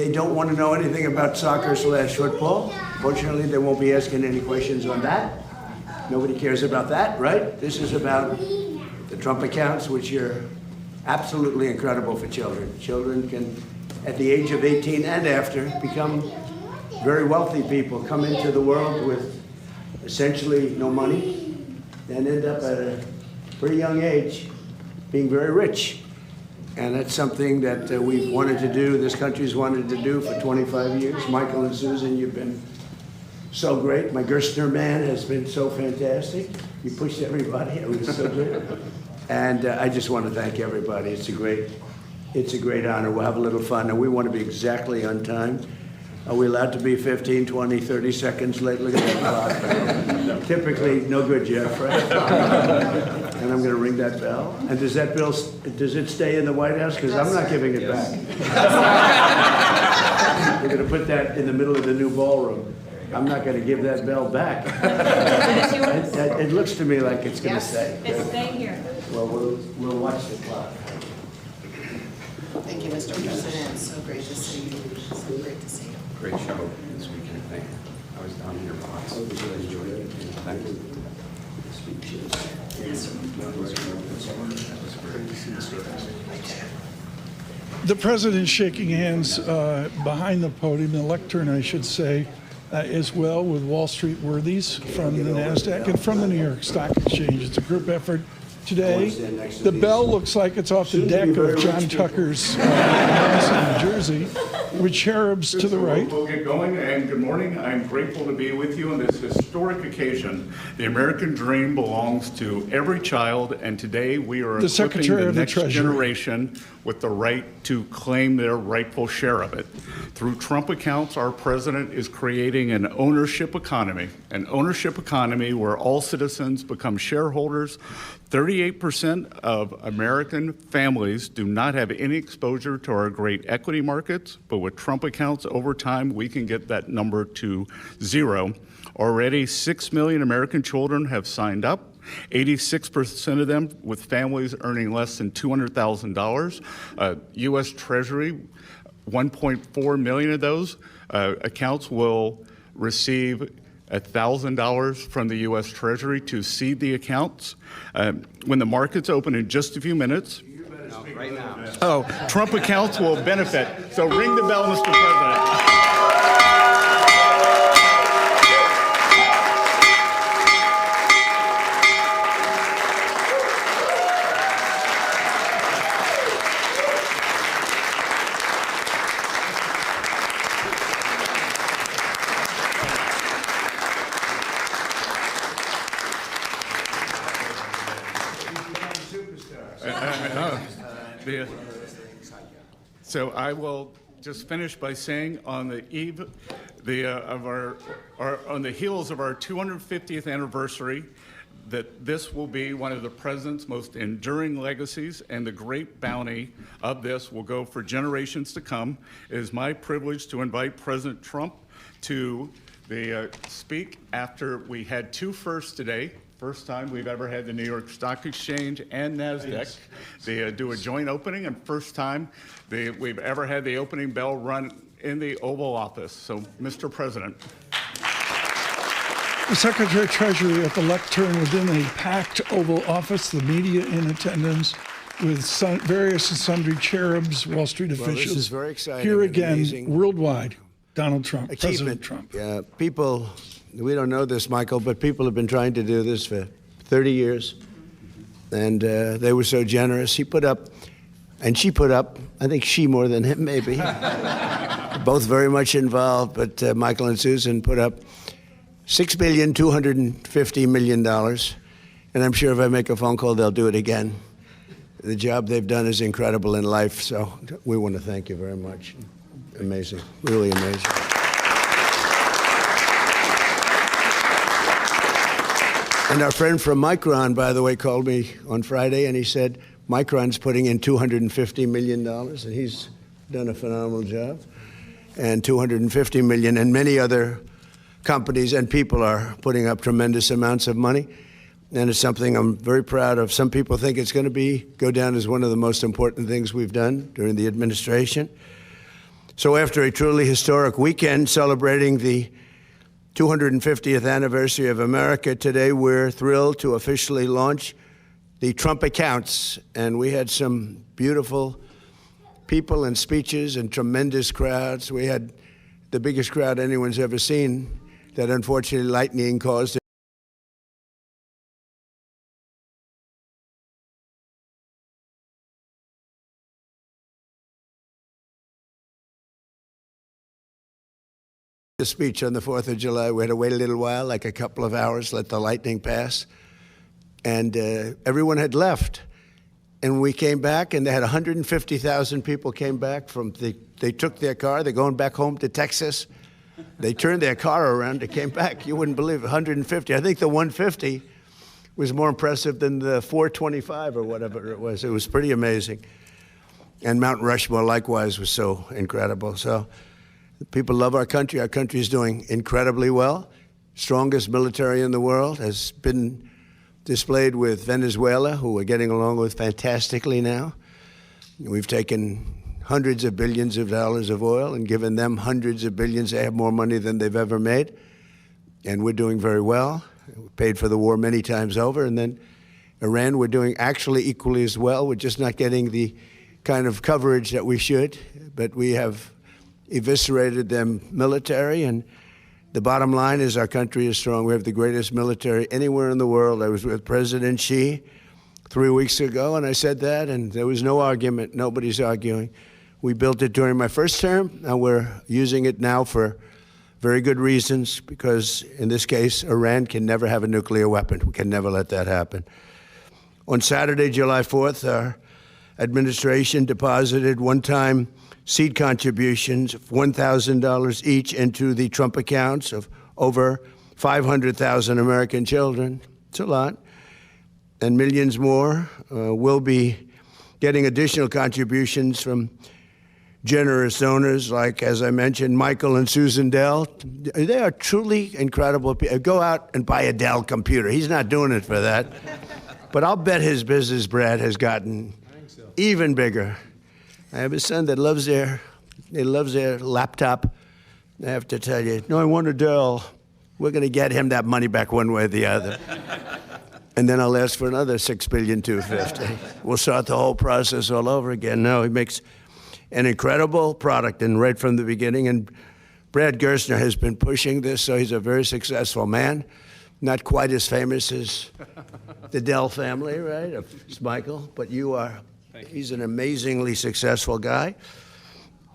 They don't want to know anything about soccer/football. Fortunately, they won't be asking any questions on that. Nobody cares about that, right? This is about the Trump accounts, which are absolutely incredible for children. Children can, at the age of 18 and after, become very wealthy people, come into the world with essentially no money, and end up at a pretty young age being very rich. And that's something that we've wanted to do, this country's wanted to do for 25 years. Michael and Susan, you've been so great. My Gerstner man has been so fantastic. You pushed everybody, it was so good. And I just want to thank everybody. It's a great honor. We'll have a little fun, and we want to be exactly on time. Are we allowed to be 15, 20, 30 seconds late? Look at that clock. Typically, no good, Jeff, right? And I'm going to ring that bell. And does it stay in the White House? Because I'm not giving it back. We're going to put that in the middle of the new ballroom. I'm not going to give that bell back. It looks to me like it's going to stay. It's staying here. Well, we'll watch the clock. Thank you, Mr. President. It's so great to see you. So great to see you. Great show this weekend. Thank you. I was down in your box. I really enjoyed it. Thank you. The president shaking hands behind the podium, the lectern, I should say, as well with Wall Street worthies from the Nasdaq and from the New York Stock Exchange. It's a group effort today. The bell looks like it's off the deck of John Tucker's house in New Jersey, with cherubs to the right. We'll get going, and good morning. I'm grateful to be with you on this historic occasion. The American dream belongs to every child, and today we are equipping the next generation with the right to claim their rightful share of it. Through Trump accounts, our president is creating an ownership economy where all citizens become shareholders. 38% of American families do not have any exposure to our great equity markets, but with Trump accounts over time, we can get that number to zero. Already, 6 million American children have signed up. 86% of them with families earning less than $200,000. U.S. Treasury, 1.4 million of those accounts will receive $1,000 from the U.S. Treasury to seed the accounts. When the markets open in just a few minutes, Right now. Trump accounts will benefit. So ring the bell, Mr. President. So I will just finish by saying, on the eve on the heels of our 250th anniversary, that this will be one of the president's most enduring legacies, and the great bounty of this will go for generations to come. It is my privilege to invite President Trump to speak after we had two firsts today. First time we've ever had the New York Stock Exchange and Nasdaq. They do a joint opening, and first time we've ever had the opening bell run in the Oval Office. So, Mr. President. The Secretary of Treasury at the lectern within a packed Oval Office, the media in attendance, with various and sundry cherubs, Wall Street officials. Well, this is very exciting. Here again, amazing. Worldwide, Donald Trump, Achievement. President Trump. Yeah, people, we don't know this, Michael, but people have been trying to do this for 30 years. And they were so generous. He put up, and she put up, I think she more than him, maybe. Both very much involved, but Michael and Susan put up $6.25 billion. And I'm sure if I make a phone call, they'll do it again. The job they've done is incredible in life, so we want to thank you very much. Amazing, really amazing. And our friend from Micron, by the way, called me on Friday, and he said Micron's putting in $250 million, and he's done a phenomenal job. And $250 million, and many other companies and people are putting up tremendous amounts of money. And it's something I'm very proud of. Some people think it's going to go down as one of the most important things we've done during the administration. So after a truly historic weekend celebrating the 250th anniversary of America, today we're thrilled to officially launch the Trump accounts. And we had some beautiful people and speeches and tremendous crowds. We had the biggest crowd anyone's ever seen that unfortunately lightning caused. The speech on the 4th of July, we had to wait a little while, like a couple of hours, let the lightning pass. And everyone had left. And we came back, and they had 150,000 people came back from they took their car, they're going back home to Texas. They turned their car around, they came back. You wouldn't believe it, 150. I think the 150 was more impressive than the 425 or whatever it was. It was pretty amazing. And Mount Rushmore likewise was so incredible. So people love our country. Our country is doing incredibly well. Strongest military in the world has been displayed with Venezuela, who we're getting along with fantastically now. We've taken hundreds of billions of dollars of oil and given them hundreds of billions. They have more money than they've ever made. And we're doing very well. We paid for the war many times over. And then Iran, we're doing actually equally as well. We're just not getting the kind of coverage that we should. But we have eviscerated them military, and the bottom line is our country is strong. We have the greatest military anywhere in the world. I was with President Xi 3 weeks ago, and I said that, and there was no argument. Nobody's arguing. We built it during my first term, and we're using it now for very good reasons, because in this case, Iran can never have a nuclear weapon. We can never let that happen. On Saturday, July 4th, our administration deposited one-time seed contributions of $1,000 each into the Trump accounts of over 500,000 American children. It's a lot. And millions more will be getting additional contributions from generous donors like, as I mentioned, Michael and Susan Dell. They are truly incredible people. Go out and buy a Dell computer. He's not doing it for that. But I'll bet his business, Brad, has gotten even bigger. I have a son that loves their laptop. I have to tell you, no, I want a Dell. We're going to get him that money back one way or the other. And then I'll ask for another $6,250,000,000. We'll start the whole process all over again. No, he makes an incredible product, and right from the beginning. And Brad Gerstner has been pushing this, so he's a very successful man. Not quite as famous as the Dell family, right? It's Michael, but you are. He's an amazingly successful guy,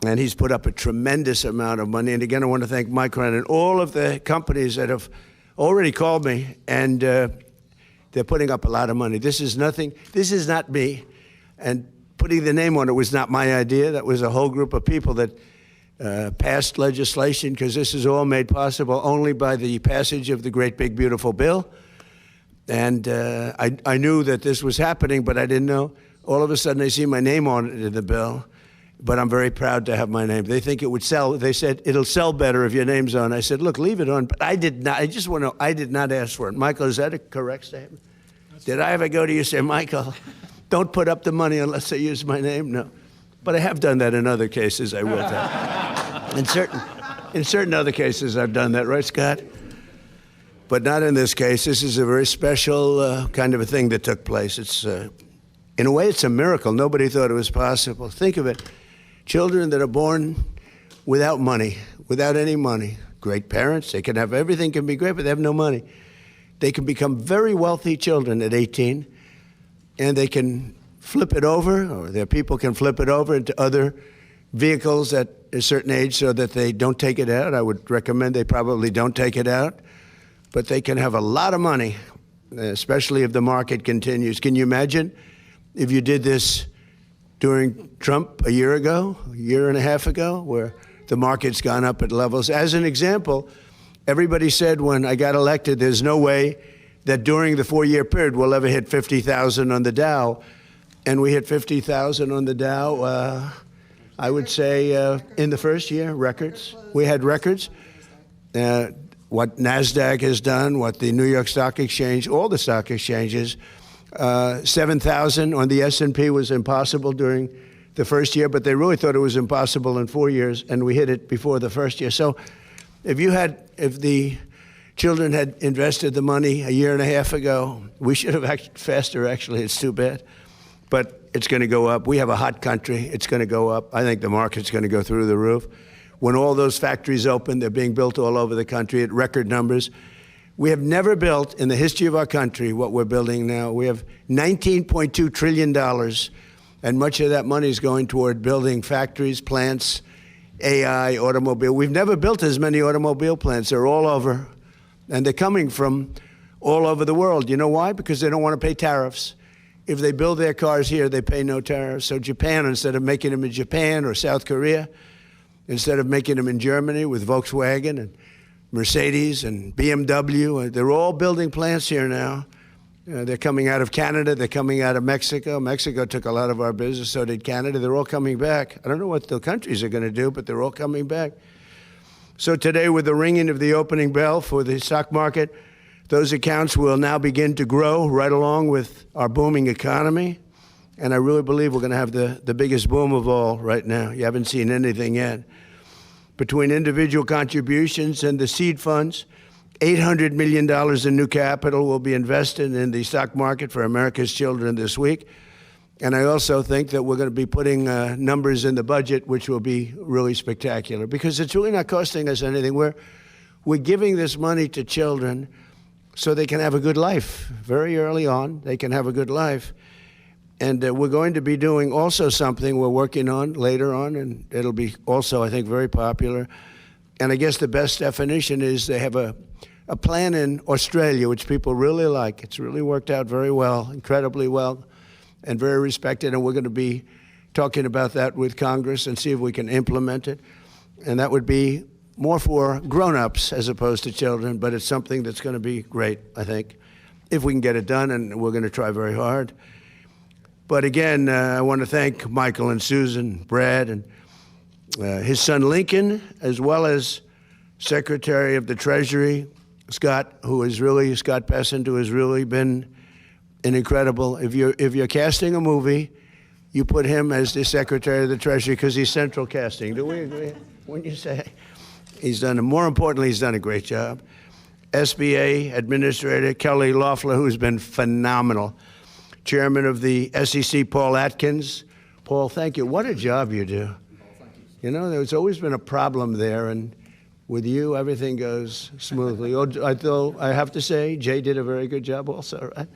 and he's put up a tremendous amount of money. And again, I want to thank Mike Ryan and all of the companies that have already called me, and they're putting up a lot of money. This is nothing. This is not me, and putting the name on it was not my idea. That was a whole group of people that passed legislation, because this is all made possible only by the passage of the great big beautiful bill. And I knew that this was happening, but I didn't know. All of a sudden, I see my name on it in the bill, but I'm very proud to have my name. They think it would sell. They said, it'll sell better if your name's on. I said, look, leave it on. But I did not. I just want to know, I did not ask for it. Michael, is that a correct statement? Did I ever go to you and say, Michael, don't put up the money unless they use my name? No. But I have done that in other cases, I will tell you. In certain other cases, I've done that, right, Scott? But not in this case. This is a very special kind of a thing that took place. It's in a way, it's a miracle. Nobody thought it was possible. Think of it. Children that are born without money, without any money. Great parents, they can have everything, can be great, but they have no money. They can become very wealthy children at 18, and they can flip it over, or their people can flip it over into other vehicles at a certain age so that they don't take it out. I would recommend they probably don't take it out. But they can have a lot of money, especially if the market continues. Can you imagine if you did this during Trump a year ago, a year and a half ago, where the market's gone up at levels? As an example, everybody said when I got elected, there's no way that during the 4-year period we'll ever hit 50,000 on the Dow. And we hit 50,000 on the Dow, I would say, in the first year, records. We had records. What Nasdaq has done, what the New York Stock Exchange, all the stock exchanges, 7,000 on the S&P was impossible during the first year, but they really thought it was impossible in 4 years, and we hit it before the first year. So if the children had invested the money a year and a half ago, we should have acted faster, actually. It's too bad. But it's going to go up. We have a hot country. It's going to go up. I think the market's going to go through the roof. When all those factories open, they're being built all over the country at record numbers. We have never built in the history of our country what we're building now. We have $19.2 trillion, and much of that money is going toward building factories, plants, AI, automobile. We've never built as many automobile plants. They're all over, and they're coming from all over the world. You know why? Because they don't want to pay tariffs. If they build their cars here, they pay no tariffs. So Japan, instead of making them in Japan or South Korea, instead of making them in Germany with Volkswagen and Mercedes and BMW, they're all building plants here now. They're coming out of Canada. They're coming out of Mexico. Mexico took a lot of our business, so did Canada. They're all coming back. I don't know what the countries are going to do, but they're all coming back. So today, with the ringing of the opening bell for the stock market, those accounts will now begin to grow right along with our booming economy. And I really believe we're going to have the biggest boom of all right now. You haven't seen anything yet. Between individual contributions and the seed funds, $800 million in new capital will be invested in the stock market for America's children this week. And I also think that we're going to be putting numbers in the budget, which will be really spectacular, because it's really not costing us anything. We're giving this money to children so they can have a good life. Very early on, they can have a good life. And we're going to be doing also something we're working on later on, and it'll be also, I think, very popular. And I guess the best definition is they have a plan in Australia, which people really like. It's really worked out very well, incredibly well, and very respected. And we're going to be talking about that with Congress and see if we can implement it. And that would be more for grown-ups as opposed to children, but it's something that's going to be great, I think, if we can get it done, and we're going to try very hard. But again, I want to thank Michael and Susan, Brad, and his son Lincoln, as well as Secretary of the Treasury, Scott Bessent, who has really been an incredible. If you're casting a movie, you put him as the Secretary of the Treasury because he's central casting. Do we agree? Wouldn't you say? More importantly, he's done a great job. SBA Administrator Kelly Loeffler, who's been phenomenal. Chairman of the SEC, Paul Atkins. Paul, thank you. What a job you do. You know, there's always been a problem there, and with you, everything goes smoothly. I have to say, Jay did a very good job also, right?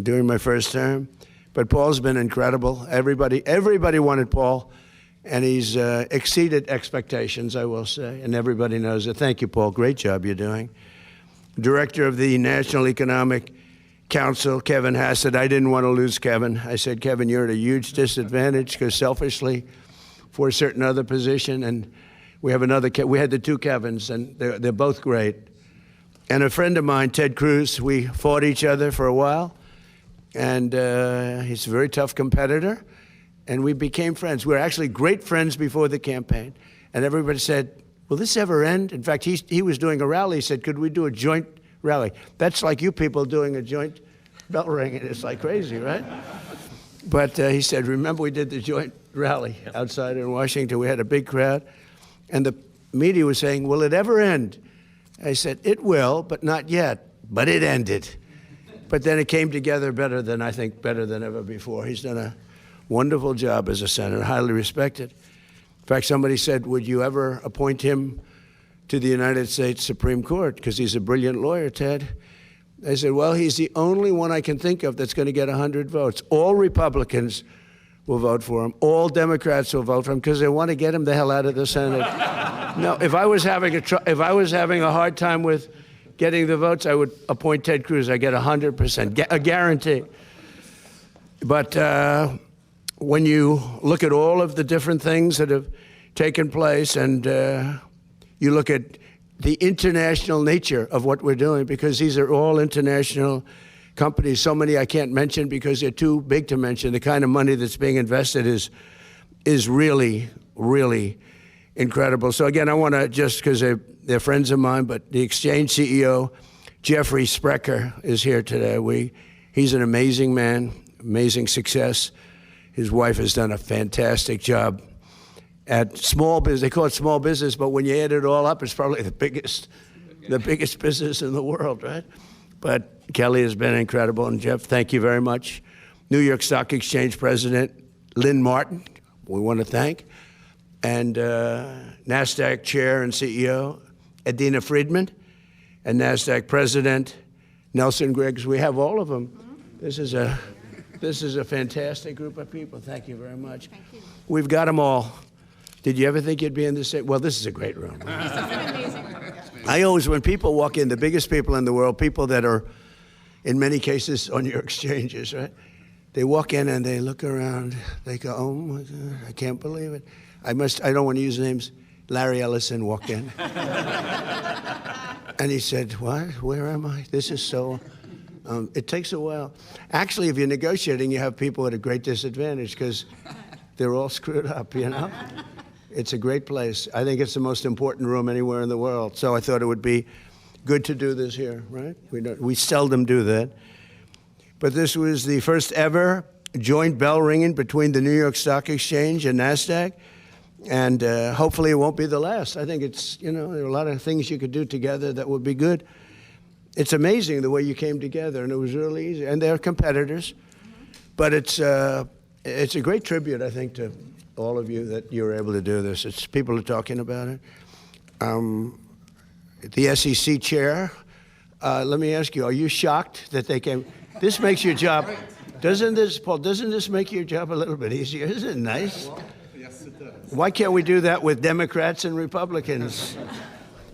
During my first term. But Paul's been incredible. Everybody wanted Paul, and he's exceeded expectations, I will say, and everybody knows it. Thank you, Paul. Great job you're doing. Director of the National Economic Council, Kevin Hassett. I didn't want to lose Kevin. I said, Kevin, you're at a huge disadvantage because selfishly, for a certain other position, and we have we had the two Kevins, and they're both great. And a friend of mine, Ted Cruz, we fought each other for a while, and he's a very tough competitor, and we became friends. We were actually great friends before the campaign, and everybody said, will this ever end? In fact, he was doing a rally. He said, could we do a joint rally? That's like you people doing a joint bell ringing. It's like crazy, right? But he said, remember we did the joint rally outside in Washington. We had a big crowd. And the media was saying, will it ever end? I said, it will, but not yet. But it ended. But then it came together better than ever before. He's done a wonderful job as a senator, highly respected. In fact, somebody said, would you ever appoint him to the United States Supreme Court? Because he's a brilliant lawyer, Ted. I said, well, he's the only one I can think of that's going to get 100 votes. All Republicans will vote for him. All Democrats will vote for him because they want to get him the hell out of the Senate. No, if I was having a hard time with getting the votes, I would appoint Ted Cruz. I get 100%, a guarantee. But when you look at all of the different things that have taken place, and you look at the international nature of what we're doing, because these are all international companies. So many I can't mention because they're too big to mention. The kind of money that's being invested is really, really incredible. So again, I want to, just because they're friends of mine, but the Exchange CEO, Jeffrey Sprecher, is here today. He's an amazing man, amazing success. His wife has done a fantastic job at small business. They call it small business, but when you add it all up, it's probably the biggest business in the world, right? But Kelly has been incredible. And Jeff, thank you very much. New York Stock Exchange President Lynn Martin, we want to thank. And Nasdaq Chair and CEO Adina Friedman, and Nasdaq President Nelson Griggs. We have all of them. This is a fantastic group of people. Thank you very much. Thank you. We've got them all. Did you ever think you'd be in this same? Well, this is a great room. This is an amazing room. I always, when people walk in, the biggest people in the world, people that are, in many cases, on your exchanges, right? They walk in and they look around. They go, "Oh my God, I can't believe it." I don't want to use names. Larry Ellison walked in. And he said, "What? Where am I? This is so..." It takes a while. Actually, if you're negotiating, you have people at a great disadvantage because they're all screwed up, you know? It's a great place. I think it's the most important room anywhere in the world. So I thought it would be good to do this here, right? We seldom do that. But this was the first ever joint bell ringing between the New York Stock Exchange and Nasdaq. And hopefully it won't be the last. I think it's, there are a lot of things you could do together that would be good. It's amazing the way you came together, and it was really easy. And they're competitors. But it's a great tribute, I think, to all of you that you were able to do this. People are talking about it. The SEC chair, let me ask you, are you shocked that they came? This makes your job, doesn't this make your job a little bit easier? Isn't it nice? Yes, it does. Why can't we do that with Democrats and Republicans?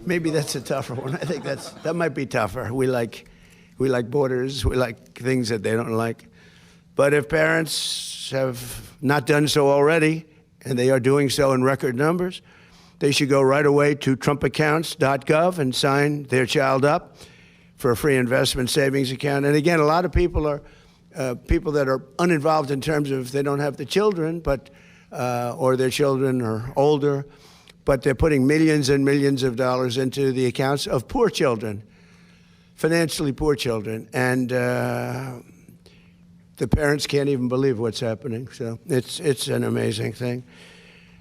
Maybe that's a tougher one. I think that might be tougher. We like borders. We like things that they don't like. But if parents have not done so already, and they are doing so in record numbers, they should go right away to trumpaccounts.gov and sign their child up for a free investment savings account. And again, a lot of people are people that are uninvolved in terms of they don't have the children, but or their children are older, but they're putting millions and millions of dollars into the accounts of poor children, financially poor children. And the parents can't even believe what's happening. So it's an amazing thing.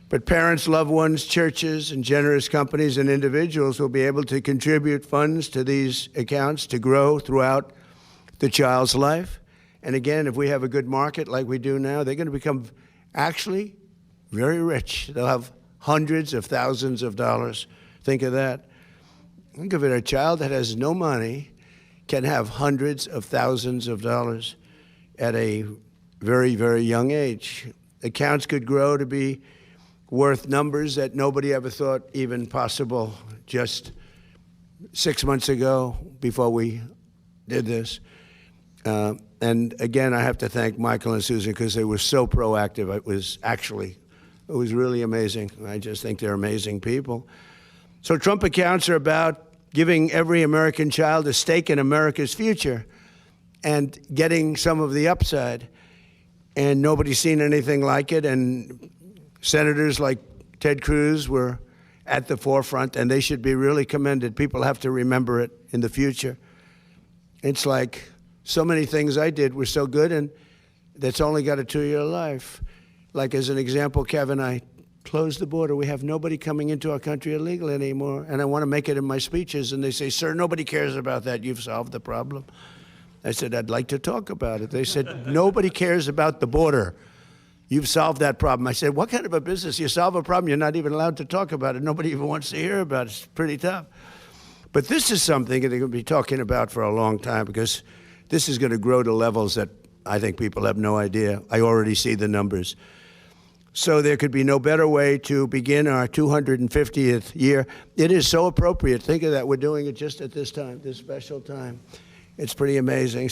But parents, loved ones, churches, and generous companies and individuals will be able to contribute funds to these accounts to grow throughout the child's life. And again, if we have a good market like we do now, they're going to become actually very rich. They'll have hundreds of thousands of dollars. Think of that. Think of it, a child that has no money can have hundreds of thousands of dollars at a very, very young age. Accounts could grow to be worth numbers that nobody ever thought even possible just 6 months ago before we did this. And again, I have to thank Michael and Susan because they were so proactive. It was really amazing. I just think they're amazing people. So Trump accounts are about giving every American child a stake in America's future and getting some of the upside. And nobody's seen anything like it. And senators like Ted Cruz were at the forefront, and they should be really commended. People have to remember it in the future. It's like so many things I did were so good, and that's only got a 2-year life. Like, as an example, Kevin, I closed the border. We have nobody coming into our country illegally anymore, and I want to make it in my speeches. And they say, "Sir, nobody cares about that. You've solved the problem." I said, "I'd like to talk about it." They said, "Nobody cares about the border. You've solved that problem." I said, "What kind of a business? You solve a problem, you're not even allowed to talk about it. Nobody even wants to hear about it. It's pretty tough." But this is something that they're going to be talking about for a long time because this is going to grow to levels that I think people have no idea. I already see the numbers. So there could be no better way to begin our 250th year. It is so appropriate. Think of that. We're doing it just at this time, this special time. It's pretty amazing.